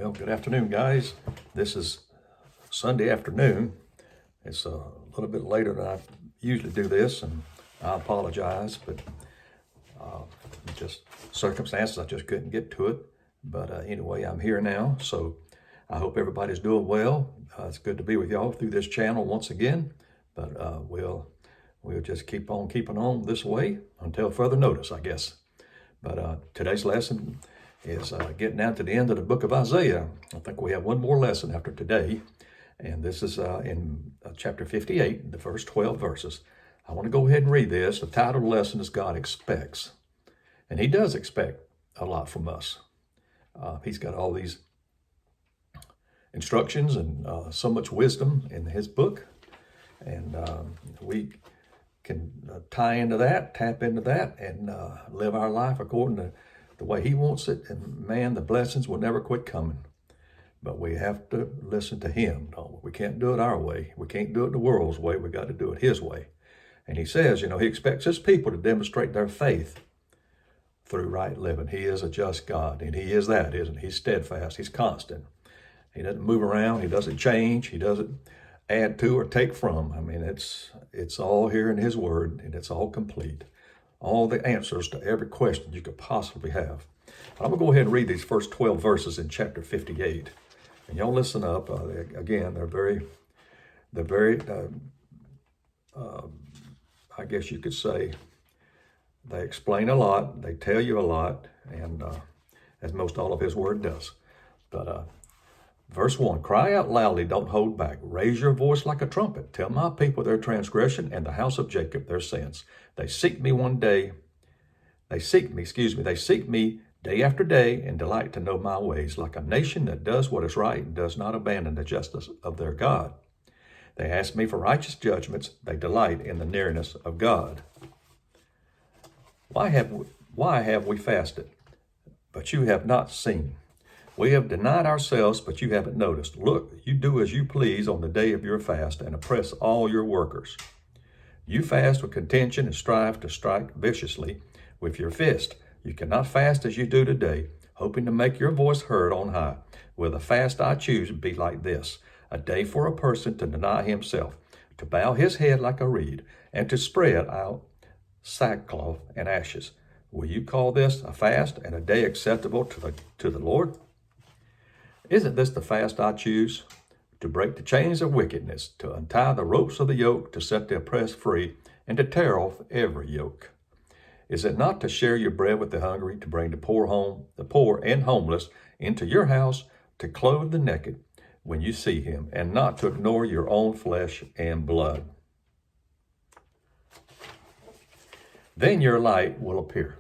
Well, good afternoon, guys. This is Sunday afternoon. It's a little bit later than I usually do this, and I apologize, but just circumstances, I just couldn't get to it. But anyway, I'm here now, so I hope everybody's doing well. It's good to be with y'all through this channel once again, but we'll just keep on keeping on this way until further notice, I guess. But today's lesson is getting down to the end of the book of Isaiah. I think we have one more lesson after today, and this is in chapter 58, the first 12 verses. I want to go ahead and read this. The title of the lesson is God Expects, and He does expect a lot from us. He's got all these instructions and so much wisdom in His book, and we can tie into that, tap into that, and live our life according to the way He wants it. And man, the blessings will never quit coming. But we have to listen to Him. No, we can't do it our way. We can't do it the world's way. We got to do it His way. And He says, He expects His people to demonstrate their faith through right living. He is a just God, and He is that, isn't He? He's steadfast. He's constant. He doesn't move around. He doesn't change. He doesn't add to or take from. I mean, it's all here in His Word, and it's all complete. All the answers to every question you could possibly have. I'm going to go ahead and read these first 12 verses in chapter 58. And y'all listen up. Again, they're very, I guess you could say, they explain a lot, they tell you a lot, and as most all of His Word does. But verse 1, cry out loudly, don't hold back. Raise your voice like a trumpet. Tell my people their transgression and the house of Jacob their sins. They seek me They seek me day after day and delight to know my ways, like a nation that does what is right and does not abandon the justice of their God. They ask me for righteous judgments. They delight in the nearness of God. Why have we fasted, but you have not seen? We have denied ourselves, but you haven't noticed. Look, you do as you please on the day of your fast and oppress all your workers. You fast with contention and strive to strike viciously with your fist. You cannot fast as you do today, hoping to make your voice heard on high. Will the fast I choose be like this? A day for a person to deny himself, to bow his head like a reed, and to spread out sackcloth and ashes. Will you call this a fast and a day acceptable to the Lord? Isn't this the fast I choose? To break the chains of wickedness, to untie the ropes of the yoke, to set the oppressed free, and to tear off every yoke. Is it not to share your bread with the hungry, to bring the poor and homeless into your house, to clothe the naked when you see him, and not to ignore your own flesh and blood? Then your light will appear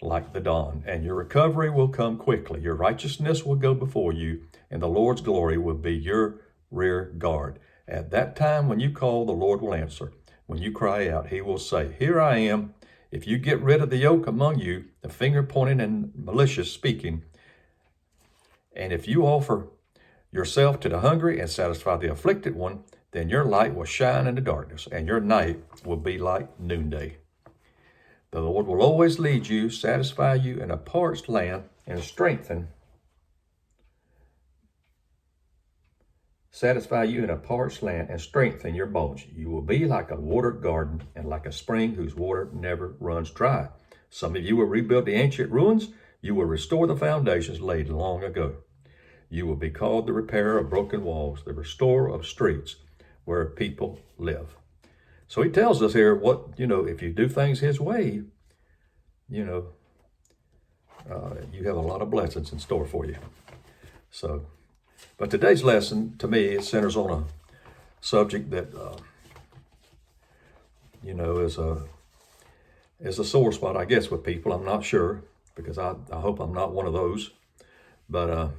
like the dawn, and your recovery will come quickly. Your righteousness will go before you, and the Lord's glory will be your rear guard. At that time, when you call, the Lord will answer. When you cry out, He will say, Here I am. If you get rid of the yoke among you, the finger pointing and malicious speaking, and if you offer yourself to the hungry and satisfy the afflicted one, then your light will shine in the darkness, and your night will be like noonday. The Lord will always lead you, satisfy you in a parched land, and strengthen your bones. You will be like a watered garden and like a spring whose water never runs dry. Some of you will rebuild the ancient ruins. You will restore the foundations laid long ago. You will be called the repairer of broken walls, the restorer of streets where people live. So He tells us here if you do things His way, you have a lot of blessings in store for you. So, but today's lesson, to me, it centers on a subject that, is a sore spot, I guess, with people. I'm not sure, because I hope I'm not one of those. But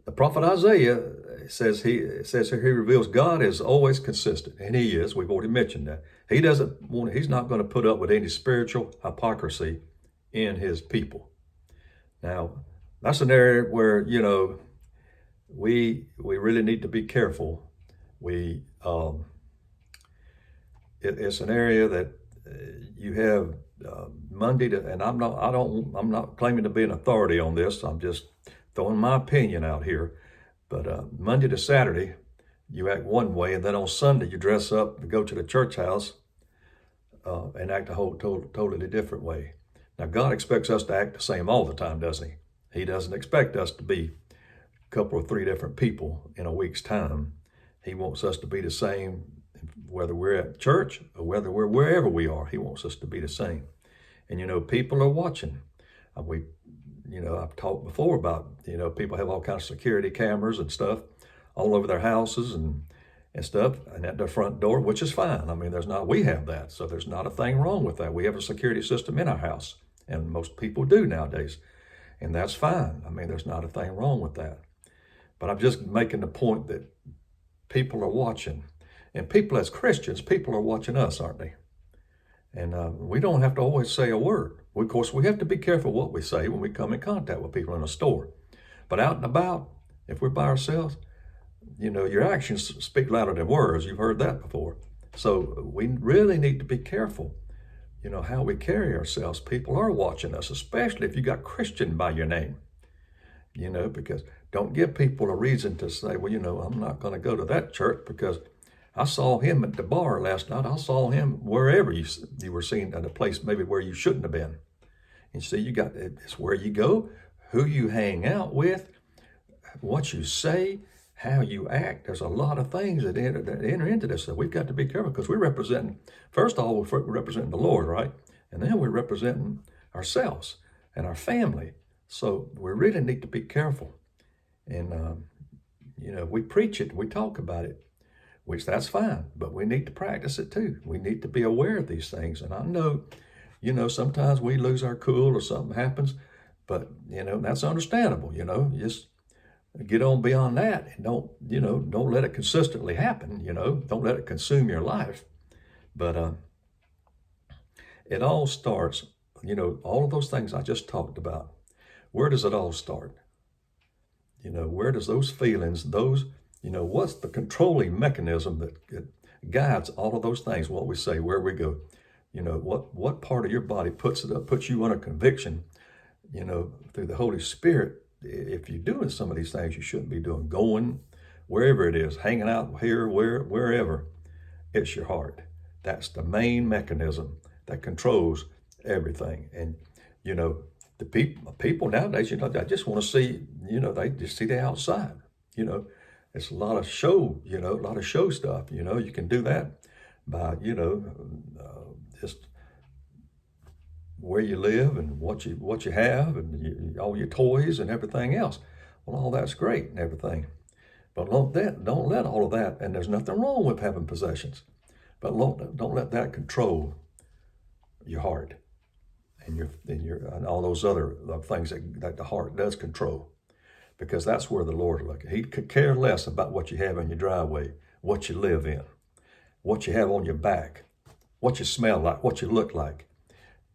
the prophet Isaiah says he reveals God is always consistent, and He is. We've already mentioned that. He's not going to put up with any spiritual hypocrisy in His people. Now, that's an area where, we really need to be careful. It's an area that you have Monday to, and I'm not claiming to be an authority on this. I'm just throwing my opinion out here. But Monday to Saturday, you act one way, and then on Sunday you dress up and go to the church house and act a totally different way. Now God expects us to act the same all the time, doesn't He? He doesn't expect us to be a couple or three different people in a week's time. He wants us to be the same whether we're at church or whether we're wherever we are. He wants us to be the same. And people are watching. I've talked before about, people have all kinds of security cameras and stuff all over their houses and stuff, and at their front door, which is fine. I mean, we have that, so there's not a thing wrong with that. We have a security system in our house, and most people do nowadays, and that's fine. I mean, there's not a thing wrong with that. But I'm just making the point that people are watching, and people as Christians, people are watching us, aren't they? And we don't have to always say a word. Of course, we have to be careful what we say when we come in contact with people in a store. But out and about, if we're by ourselves, your actions speak louder than words. You've heard that before. So we really need to be careful, how we carry ourselves. People are watching us, especially if you got Christian by your name, because don't give people a reason to say, well, I'm not going to go to that church because I saw him at the bar last night. I saw him wherever you were seen at a place maybe where you shouldn't have been. And see, it's where you go, who you hang out with, what you say, how you act. There's a lot of things that enter into this. So we've got to be careful because first of all, we're representing the Lord, right? And then we're representing ourselves and our family. So we really need to be careful. And, we preach it, we talk about it, which that's fine, but we need to practice it too. We need to be aware of these things. And I know, sometimes we lose our cool or something happens, but, that's understandable, just get on beyond that and don't let it consistently happen, don't let it consume your life. But it all starts, all of those things I just talked about. Where does it all start? Where does those feelings, what's the controlling mechanism that guides all of those things, what we say, where we go? What part of your body puts you under conviction, through the Holy Spirit. If you're doing some of these things you shouldn't be doing, going wherever it is, hanging out here, wherever, it's your heart. That's the main mechanism that controls everything. And, the people nowadays, they just want to see, they just see the outside, It's a lot of show, a lot of show stuff, you can do that by, just where you live and what you have and all your toys and everything else. Well, all that's great and everything. But don't let all of that, and there's nothing wrong with having possessions, but don't let that control your heart and all those other things that the heart does control. Because that's where the Lord looks. He could care less about what you have in your driveway, what you live in, what you have on your back, what you smell like, what you look like.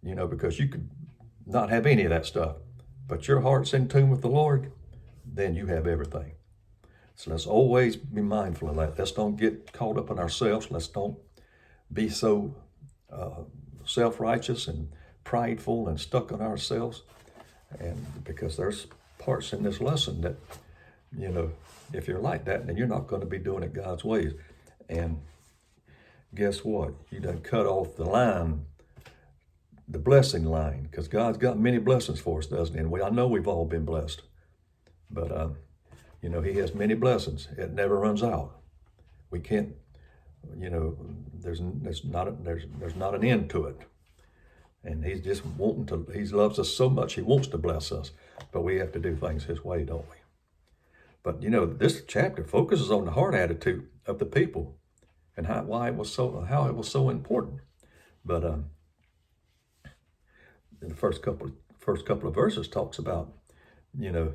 Because you could not have any of that stuff, but your heart's in tune with the Lord, then you have everything. So let's always be mindful of that. Let's don't get caught up in ourselves. Let's don't be so self-righteous and prideful and stuck on ourselves. And because there's parts in this lesson that, if you're like that, then you're not going to be doing it God's ways. And guess what? You done cut off the line, the blessing line, because God's got many blessings for us, doesn't He? And I know we've all been blessed. But, He has many blessings. It never runs out. We can't, there's not an end to it. And He's just He loves us so much, He wants to bless us. But we have to do things His way, don't we? But, this chapter focuses on the heart attitude of the people and how it was so important. But in the first couple of verses talks about, it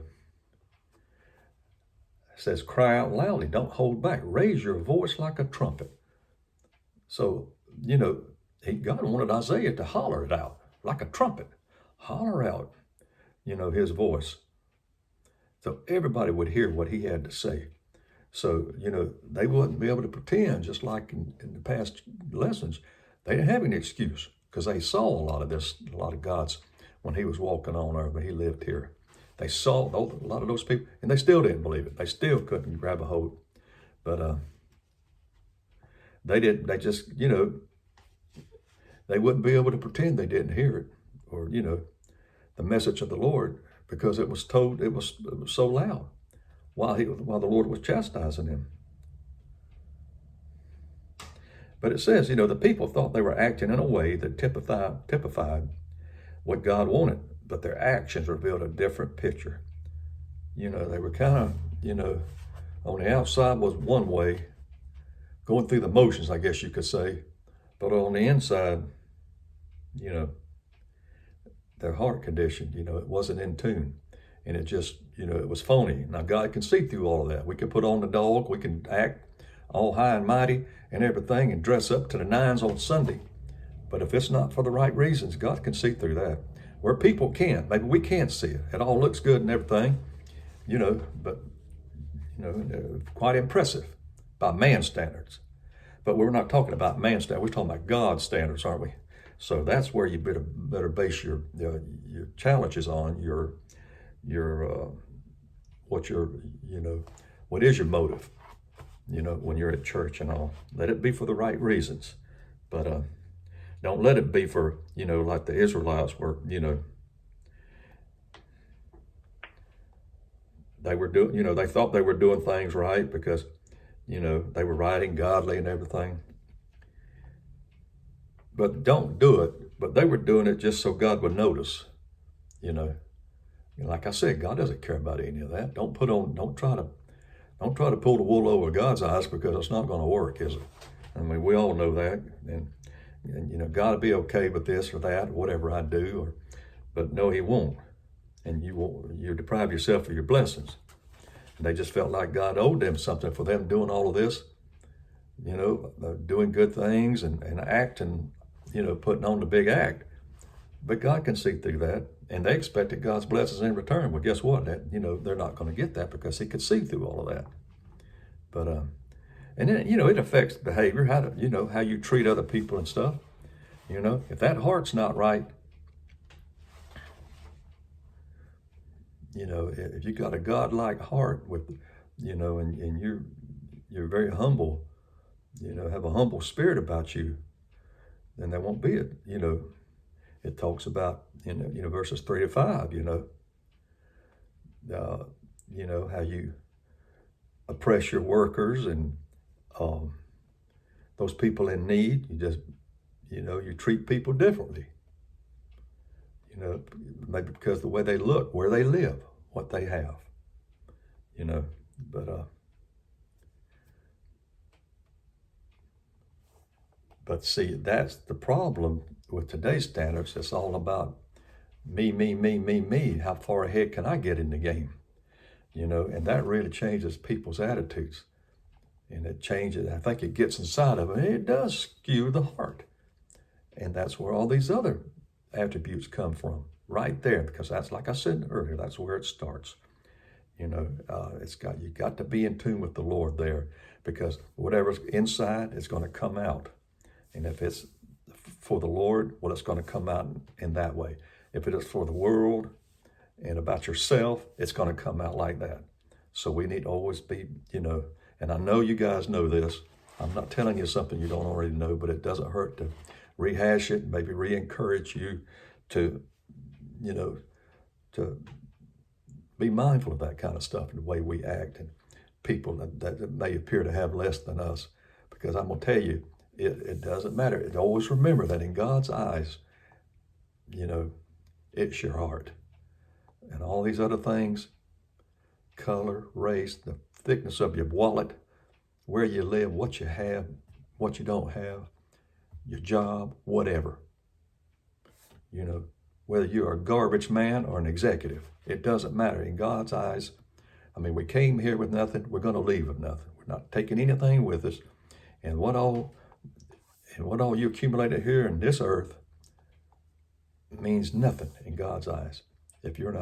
says, cry out loudly, don't hold back, raise your voice like a trumpet. So, God wanted Isaiah to holler it out like a trumpet, holler out, his voice. So everybody would hear what he had to say. So, they wouldn't be able to pretend, just like in the past lessons. They didn't have any excuse. because they saw a lot of this, a lot of God's, when he was walking on earth, when he lived here. They saw a lot of those people, and they still didn't believe it. They still couldn't grab a hold. But they didn't, they just, they wouldn't be able to pretend they didn't hear it, or, the message of the Lord, because it was told, it was so loud while the Lord was chastising them. But it says, the people thought they were acting in a way that typified what God wanted, but their actions revealed a different picture. They were kind of, on the outside was one way, going through the motions, I guess you could say, but on the inside, their heart condition, it wasn't in tune, and it just, it was phony. Now God can see through all of that. We can put on the dog, we can act all high and mighty and everything, and dress up to the nines on Sunday. But if it's not for the right reasons, God can see through that. Where people can't, maybe we can't see it. It all looks good and everything, but, quite impressive by man's standards. But we're not talking about man's standards. We're talking about God's standards, aren't we? So that's where you better base your challenges on, what is your motive, when you're at church and all. Let it be for the right reasons. But don't let it be for, like the Israelites were, they were doing, they thought they were doing things right because, they were right and godly and everything. But don't do it. But they were doing it just so God would notice, Like I said, God doesn't care about any of that. Don't try to pull the wool over God's eyes, because it's not going to work, is it? I mean, we all know that. And God will be okay with this or that, or whatever I do, but no, he won't. And you deprive yourself of your blessings. And they just felt like God owed them something for them doing all of this, doing good things and acting, putting on the big act. But God can see through that, and they expected God's blessings in return. Well, guess what? That, they're not going to get that, because he could see through all of that. But and then, it affects behavior, how you treat other people and stuff. If that heart's not right, if you got a godlike heart with, and you're very humble, have a humble spirit about you, then there won't be it. It talks about, verses 3-5, how you oppress your workers and those people in need. You just, you treat people differently. Maybe because of the way they look, where they live, what they have. But see, that's the problem with today's standards. It's all about me, me, me, me, me. How far ahead can I get in the game? And that really changes people's attitudes. And it changes, I think it gets inside of them. It does skew the heart. And that's where all these other attributes come from, right there, because that's, like I said earlier, that's where it starts. You got to be in tune with the Lord there, because whatever's inside is going to come out. And if it's for the Lord, well, it's going to come out in that way. If it is for the world and about yourself, it's going to come out like that. So we need to always be, and I know you guys know this. I'm not telling you something you don't already know, but it doesn't hurt to rehash it, maybe re-encourage you to, to be mindful of that kind of stuff and the way we act, and people that may appear to have less than us. Because I'm going to tell you, it doesn't matter. Always remember that in God's eyes, it's your heart. And all these other things, color, race, the thickness of your wallet, where you live, what you have, what you don't have, your job, whatever. Whether you're a garbage man or an executive, it doesn't matter. In God's eyes, we came here with nothing, we're going to leave with nothing. We're not taking anything with us. And what all you accumulated here in this earth means nothing in God's eyes if your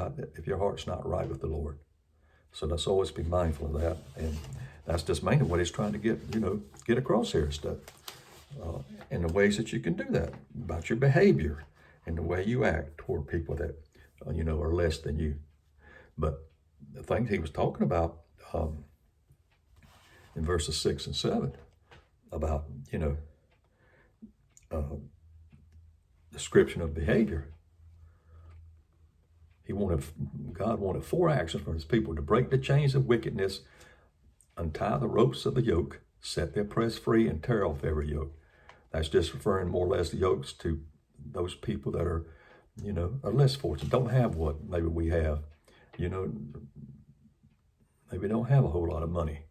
heart's not right with the Lord. So let's always be mindful of that. And that's just mainly what he's trying to get across here and stuff. in the ways that you can do that, about your behavior and the way you act toward people that, are less than you. But the things he was talking about in verses 6 and 7 about, description of behavior. God wanted 4 actions from his people: to break the chains of wickedness, untie the ropes of the yoke, set the oppressed free, and tear off every yoke. That's just referring more or less the yokes to those people that are, are less fortunate, don't have what maybe we have, maybe don't have a whole lot of money,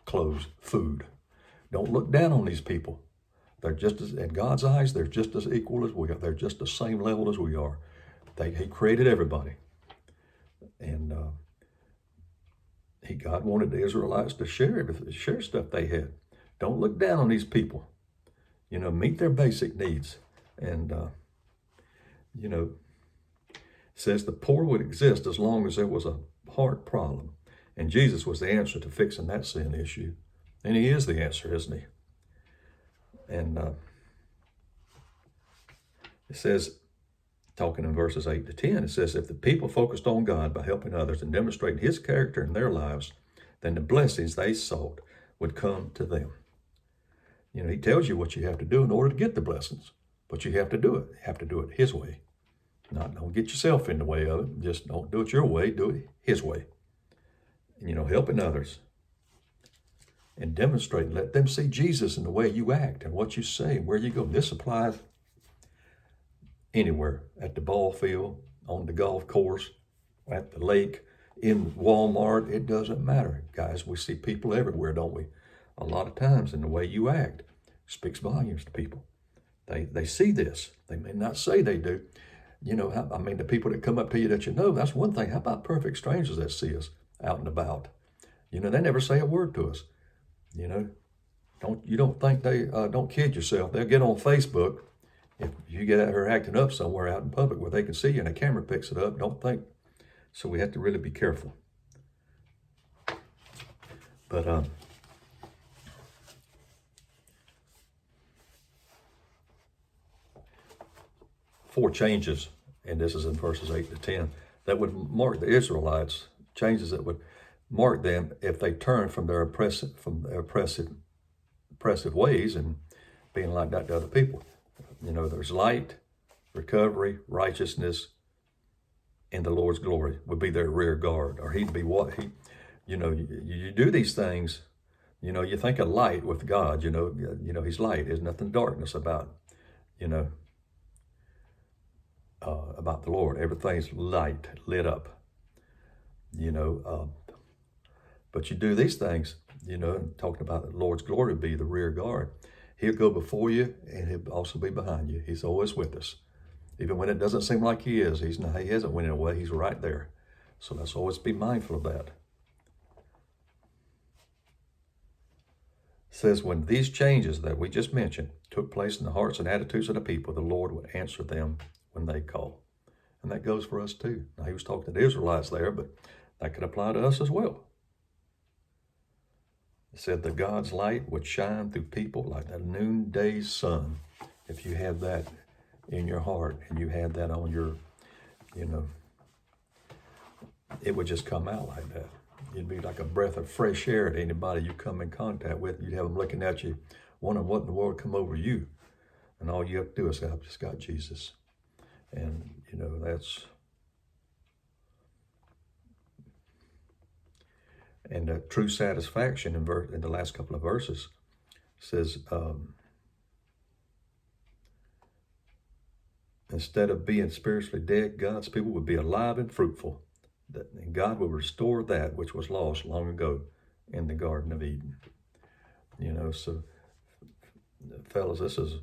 clothes, food. Don't look down on these people. They're just as, in God's eyes, they're just as equal as we are. They're just the same level as we are. He created everybody. And God wanted the Israelites to share stuff they had. Don't look down on these people. Meet their basic needs. And, it says the poor would exist as long as there was a heart problem. And Jesus was the answer to fixing that sin issue. And he is the answer, isn't he? And it says, talking in verses 8 to 10, it says, if the people focused on God by helping others and demonstrating his character in their lives, then the blessings they sought would come to them. He tells you what you have to do in order to get the blessings, but you have to do it. You have to do it his way. Don't get yourself in the way of it. Just don't do it your way. Do it his way. And, helping others and demonstrating. Let them see Jesus in the way you act and what you say and where you go. This applies anywhere, at the ball field, on the golf course, at the lake, in Walmart. It doesn't matter. Guys, we see people everywhere, don't we? A lot of times, in the way you act speaks volumes to people. They see this. They may not say they do. The people that come up to you that that's one thing. How about perfect strangers that see us out and about? They never say a word to us. Don't think they, don't kid yourself. They'll get on Facebook. If you get her acting up somewhere out in public where they can see you and a camera picks it up, don't think. So we have to really be careful. But 4 changes, and this is in verses 8 to 10, that would mark the Israelites, changes that would mark them if they turn from their oppressive ways and being like that to other people. There's light, recovery, righteousness, and the Lord's glory would be their rear guard. Or he'd be what? You do these things, you think of light with God, he's light. There's nothing darkness about the Lord. Everything's light, lit up, but you do these things, talking about the Lord's glory be the rear guard. He'll go before you and he'll also be behind you. He's always with us. Even when it doesn't seem like he is, he hasn't went away. He's right there. So let's always be mindful of that. It says, when these changes that we just mentioned took place in the hearts and attitudes of the people, the Lord would answer them when they call. And that goes for us too. Now, he was talking to the Israelites there, but that could apply to us as well. It said that God's light would shine through people like a noonday sun. If you had that in your heart and you had that on your, it would just come out like that. You'd be like a breath of fresh air to anybody you come in contact with. You'd have them looking at you, wondering what in the world come over you. And all you have to do is say, I've just got Jesus. And, that's... And true satisfaction in the last couple of verses says, instead of being spiritually dead, God's people would be alive and fruitful. And God will restore that which was lost long ago in the Garden of Eden. So fellas, this is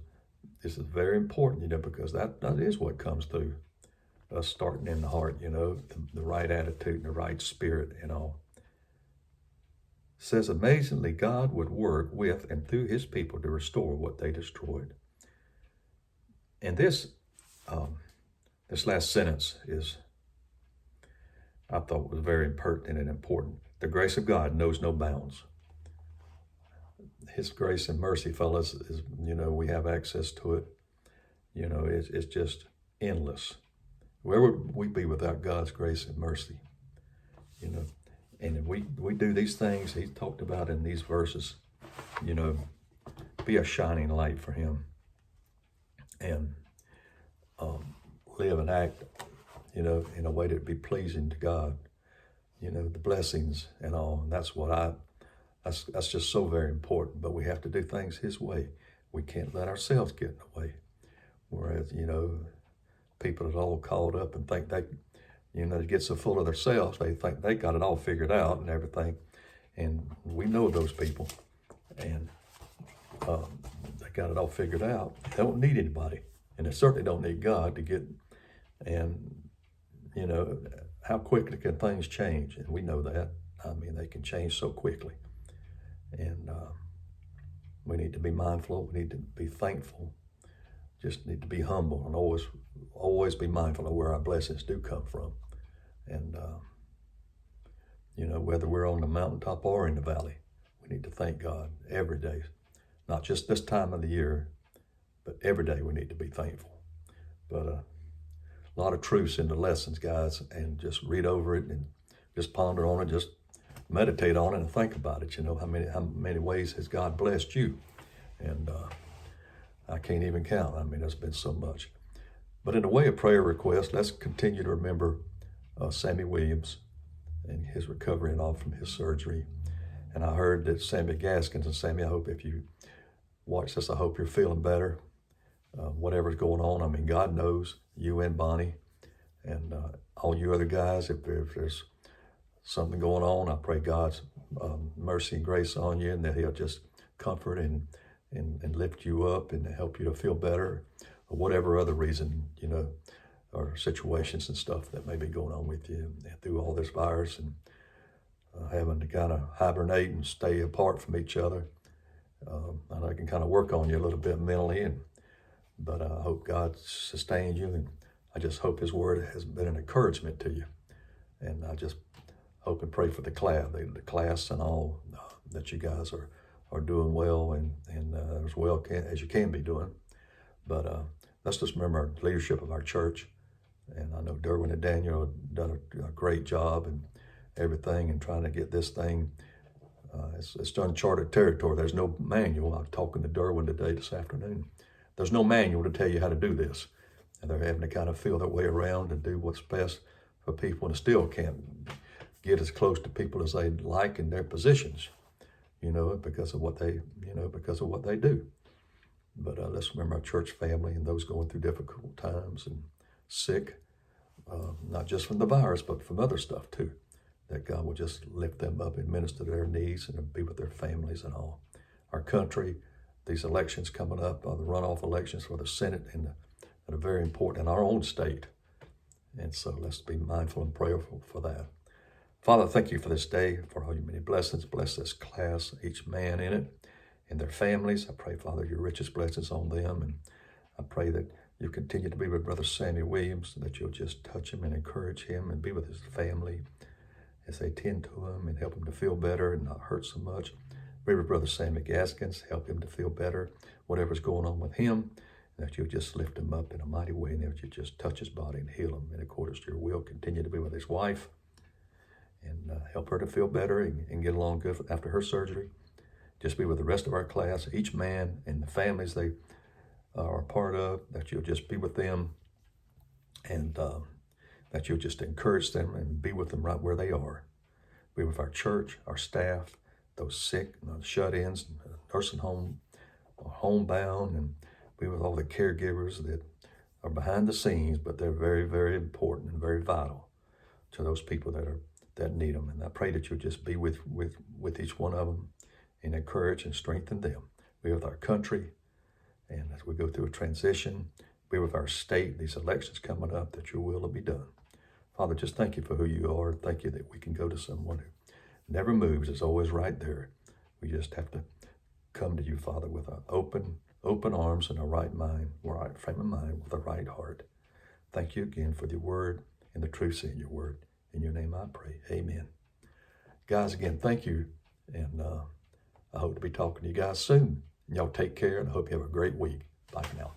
very important, because that is what comes through us starting in the heart, the right attitude and the right spirit and all. It says, amazingly, God would work with and through his people to restore what they destroyed. And this last sentence I thought was very pertinent and important. The grace of God knows no bounds. His grace and mercy, fellas, is, we have access to it. It's just endless. Where would we be without God's grace and mercy? And if we do these things He talked about in these verses, be a shining light for Him, and live and act, in a way that be pleasing to God. The blessings and all. And that's just so very important. But we have to do things His way. We can't let ourselves get in the way. Whereas, people are all caught up and think they get so full of themselves, they think they got it all figured out and everything. And we know those people. And they got it all figured out. They don't need anybody. And they certainly don't need God to get, and, how quickly can things change? And we know that. I mean, they can change so quickly. And we need to be mindful. We need to be thankful. Just need to be humble and always be mindful of where our blessings do come from. And, whether we're on the mountaintop or in the valley, we need to thank God every day. Not just this time of the year, but every day we need to be thankful. But a lot of truths in the lessons, guys, and just read over it and just ponder on it, just meditate on it and think about it. How many ways has God blessed you? And I can't even count. I mean, there's been so much. But in the way of prayer request, let's continue to remember Sammy Williams and his recovery and all from his surgery. And I heard that Sammy Gaskins, and Sammy, I hope if you watch this, I hope you're feeling better. Whatever's going on, I mean, God knows, you and Bonnie and all you other guys, if there's something going on, I pray God's mercy and grace on you, and that He'll just comfort and lift you up and help you to feel better, or whatever other reason, or situations and stuff that may be going on with you through all this virus and having to kind of hibernate and stay apart from each other. And I can kind of work on you a little bit mentally, but I hope God sustains you, and I just hope His word has been an encouragement to you. And I just hope and pray for the class and all, that you guys are doing well and as well as you can be doing. But let's just remember our leadership of our church. And I know Derwin and Daniel have done a great job and everything, and trying to get this thing. It's uncharted territory. There's no manual. I'm talking to Derwin this afternoon. There's no manual to tell you how to do this. And they're having to kind of feel their way around and do what's best for people, and still can't get as close to people as they'd like in their positions, because of what they do. But let's remember our church family and those going through difficult times and sick, not just from the virus, but from other stuff too, that God will just lift them up and minister to their needs and be with their families and all. Our country, these elections coming up, the runoff elections for the Senate, and that are very important in our own state. And so let's be mindful and prayerful for that. Father, thank you for this day, for all your many blessings. Bless this class, each man in it, and their families. I pray, Father, your richest blessings on them. And I pray that you continue to be with Brother Sammy Williams, that you'll just touch him and encourage him and be with his family as they tend to him and help him to feel better and not hurt so much. Be with Brother Sammy Gaskins, help him to feel better, whatever's going on with him, and that you'll just lift him up in a mighty way, and that you just touch his body and heal him in accordance to your will. Continue to be with his wife and help her to feel better and get along good after her surgery. Just be with the rest of our class, each man and the families they are a part of, that you'll just be with them, and that you'll just encourage them and be with them right where they are. Be with our church, our staff, those sick, shut-ins, nursing home, homebound, and be with all the caregivers that are behind the scenes, but they're very, very important and very vital to those people that need them. And I pray that you'll just be with each one of them and encourage and strengthen them. Be with our country, and as we go through a transition, be with our state, these elections coming up, that your will be done. Father, just thank you for who you are. Thank you that we can go to someone who never moves, is always right there. We just have to come to you, Father, with an open arms and a right mind, right frame of mind, with a right heart. Thank you again for the word and the truths in your word. In your name I pray, amen. Guys, again, thank you. And I hope to be talking to you guys soon. Y'all take care, and I hope you have a great week. Bye for now.